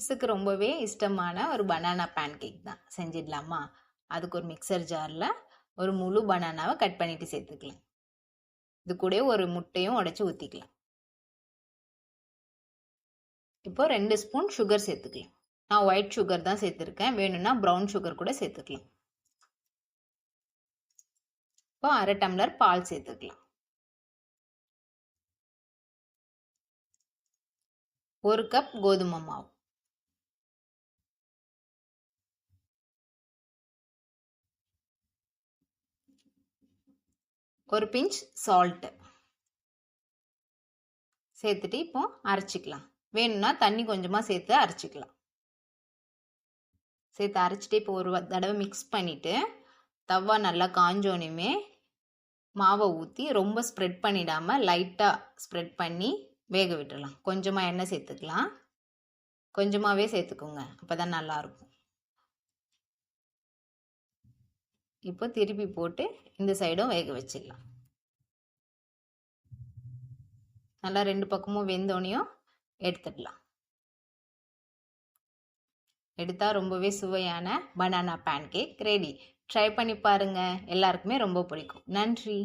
கிட்ஸுக்கு ரொம்பவே இஷ்டமான ஒரு பனானா பேன் கேக் தான். செஞ்சிடலாமா? அதுக்கு ஒரு மிக்சர் ஜாரில் ஒரு முழு பனானாவை கட் பண்ணிட்டு சேர்த்துக்கலாம். இது கூட ஒரு முட்டையும் உடைச்சி ஊற்றிக்கலாம். இப்போ 2 ஸ்பூன் சுகர் சேர்த்துக்கலாம். நான் ஒயிட் சுகர் தான் சேர்த்துருக்கேன். வேணும்னா ப்ரௌன் சுகர் கூட சேர்த்துக்கலாம். இப்போ 1/2 டம்ளர் பால் சேர்த்துக்கலாம். 1 கப் கோதுமை மாவு, ஒரு பிஞ்ச் சால்ட் சேர்த்துட்டு இப்போ அரைச்சிக்கலாம். வேணும்னா தண்ணி கொஞ்சமாக சேர்த்து அரைச்சிக்கலாம். சேர்த்து அரைச்சிட்டு இப்போ ஒரு தடவை மிக்ஸ் பண்ணிவிட்டு தவா நல்லா காஞ்சோனையுமே மாவை ஊற்றி ரொம்ப ஸ்ப்ரெட் பண்ணிடாமல் லைட்டாக ஸ்ப்ரெட் பண்ணி வேக விட்டுடலாம். கொஞ்சமாக எண்ணெய் சேர்த்துக்கலாம். கொஞ்சமாகவே சேர்த்துக்கோங்க, அப்போ தான் நல்லாயிருக்கும். இப்போ திருப்பி போட்டு இந்த சைடும் வேக வச்சிடலாம். நல்லா 2 பக்கமும் வெந்தோனையும் எடுத்துடலாம். எடுத்தால் ரொம்பவே சுவையான banana pancake ready. Try பண்ணி பாருங்கள், எல்லாருக்குமே ரொம்ப பிடிக்கும். நன்றி.